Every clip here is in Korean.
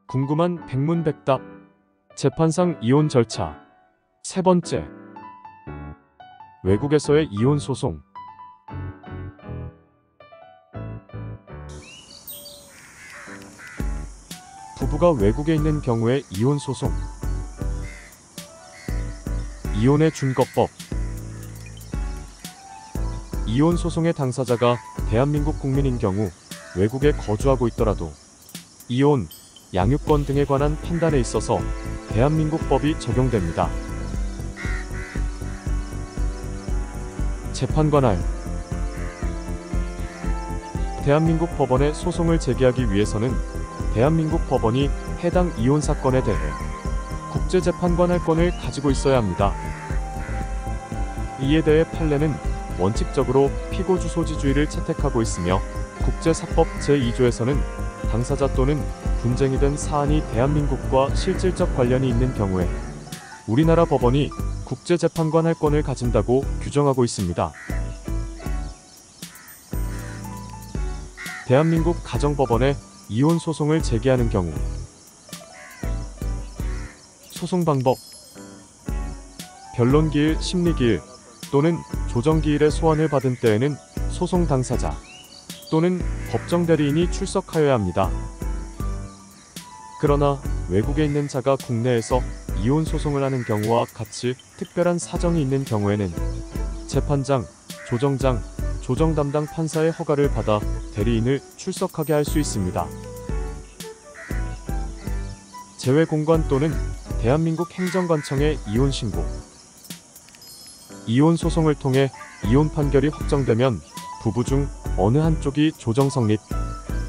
궁금한 백문백답 재판상 이혼 절차. 세 번째, 외국에서의 이혼 소송. 부부가 외국에 있는 경우의 이혼 소송. 이혼의 준거법. 이혼 소송의 당사자가 대한민국 국민인 경우 외국에 거주하고 있더라도 이혼, 양육권 등에 관한 판단에 있어서 대한민국 법이 적용됩니다. 재판관할. 대한민국 법원에 소송을 제기하기 위해서는 대한민국 법원이 해당 이혼 사건에 대해 국제재판관할권을 가지고 있어야 합니다. 이에 대해 판례는 원칙적으로 피고 주소지주의를 채택하고 있으며 국제사법 제2조에서는 당사자 또는 분쟁이 된 사안이 대한민국과 실질적 관련이 있는 경우에 우리나라 법원이 국제재판관할권을 가진다고 규정하고 있습니다. 대한민국 가정법원에 이혼 소송을 제기하는 경우 소송 방법. 변론기일, 심리기일 또는 조정기일의 소환을 받은 때에는 소송 당사자 또는 법정 대리인이 출석하여야 합니다. 그러나 외국에 있는 자가 국내에서 이혼 소송을 하는 경우와 같이 특별한 사정이 있는 경우에는 재판장, 조정장, 조정 담당 판사의 허가를 받아 대리인을 출석하게 할 수 있습니다. 재외공관 또는 대한민국 행정관청의 이혼 신고. 이혼 소송을 통해 이혼 판결이 확정되면 부부 중 어느 한쪽이 조정 성립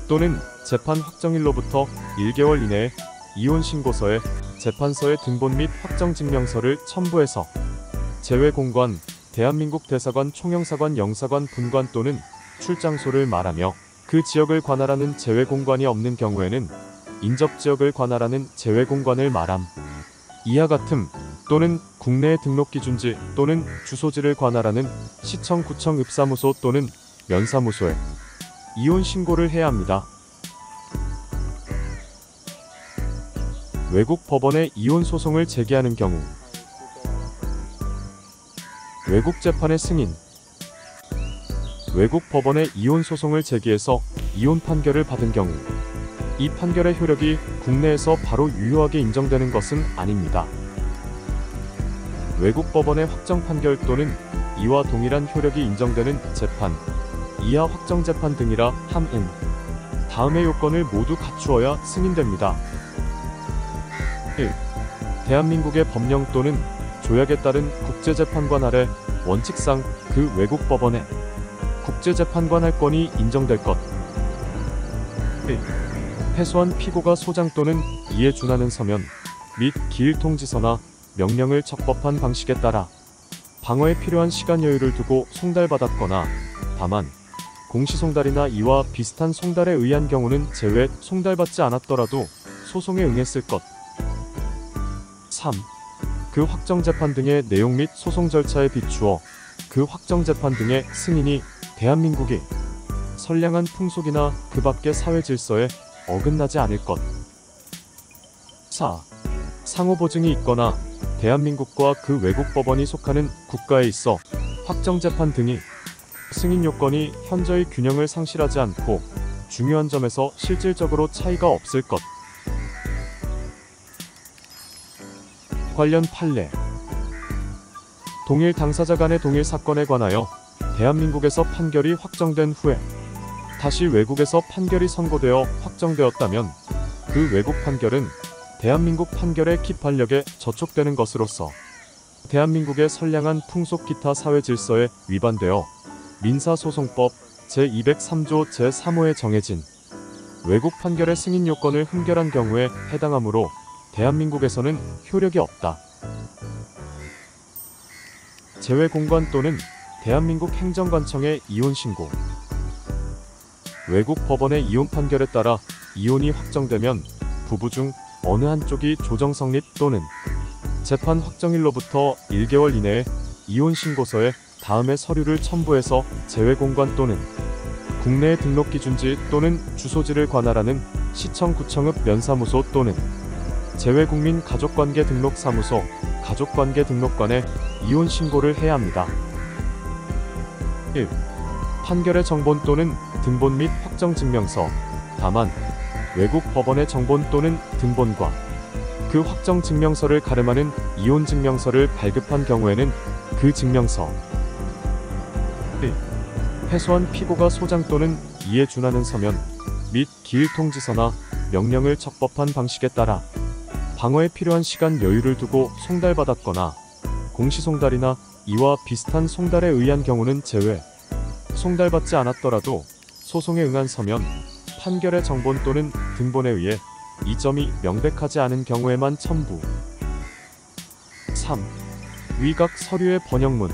또는 재판 확정일로부터 1개월 이내에 이혼 신고서에 재판서의 등본 및 확정증명서를 첨부해서 재외공관, 대한민국 대사관, 총영사관, 영사관, 분관 또는 출장소를 말하며 그 지역을 관할하는 재외공관이 없는 경우에는 인접지역을 관할하는 재외공관을 말함. 이하 같음 또는 국내의 등록기준지 또는 주소지를 관할하는 시청, 구청, 읍사무소 또는 면사무소에 이혼 신고를 해야 합니다. 외국 법원에 이혼 소송을 제기하는 경우 외국 재판의 승인. 외국 법원에 이혼 소송을 제기해서 이혼 판결을 받은 경우 이 판결의 효력이 국내에서 바로 유효하게 인정되는 것은 아닙니다. 외국 법원의 확정 판결 또는 이와 동일한 효력이 인정되는 재판, 이하 확정재판 등이라 함은 다음의 요건을 모두 갖추어야 승인됩니다. 1. 대한민국의 법령 또는 조약에 따른 국제재판관 아래 원칙상 그 외국 법원에 국제재판관할권이 인정될 것. 2. 패소한 피고가 소장 또는 이에 준하는 서면 및 기일 통지서나 명령을 적법한 방식에 따라 방어에 필요한 시간 여유를 두고 송달받았거나 다만 공시송달이나 이와 비슷한 송달에 의한 경우는 제외 송달받지 않았더라도 소송에 응했을 것. 3. 그 확정재판 등의 내용 및 소송 절차에 비추어 그 확정재판 등의 승인이 대한민국이 선량한 풍속이나 그 밖의 사회질서에 어긋나지 않을 것. 4. 상호보증이 있거나 대한민국과 그 외국 법원이 속하는 국가에 있어 확정재판 등이 승인 요건이 현저히 균형을 상실하지 않고 중요한 점에서 실질적으로 차이가 없을 것. 관련 판례. 동일 당사자 간의 동일 사건에 관하여 대한민국에서 판결이 확정된 후에 다시 외국에서 판결이 선고되어 확정되었다면 그 외국 판결은 대한민국 판결의 기판력에 저촉되는 것으로서 대한민국의 선량한 풍속 기타 사회 질서에 위반되어 민사소송법 제203조 제3호에 정해진 외국 판결의 승인 요건을 흠결한 경우에 해당하므로 대한민국에서는 효력이 없다. 재외공관 또는 대한민국 행정관청의 이혼 신고. 외국 법원의 이혼 판결에 따라 이혼이 확정되면 부부 중 어느 한쪽이 조정 성립 또는 재판 확정일로부터 1개월 이내에 이혼 신고서에 다음의 서류를 첨부해서 재외공관 또는 국내의 등록기준지 또는 주소지를 관할하는 시청 구청읍 면사무소 또는 재외국민 가족관계 등록사무소 가족관계 등록관에 이혼 신고를 해야 합니다. 1. 판결의 정본 또는 등본 및 확정증명서. 다만 외국 법원의 정본 또는 등본과 그 확정증명서를 가름하는 이혼증명서를 발급한 경우에는 그 증명서. 1. 패소한 피고가 소장 또는 이에 준하는 서면 및 기일 통지서나 명령을 적법한 방식에 따라 방어에 필요한 시간 여유를 두고 송달받았거나 공시송달이나 이와 비슷한 송달에 의한 경우는 제외. 송달받지 않았더라도 소송에 응한 서면, 판결의 정본 또는 등본에 의해 이 점이 명백하지 않은 경우에만 첨부. 3. 위각 서류의 번역문.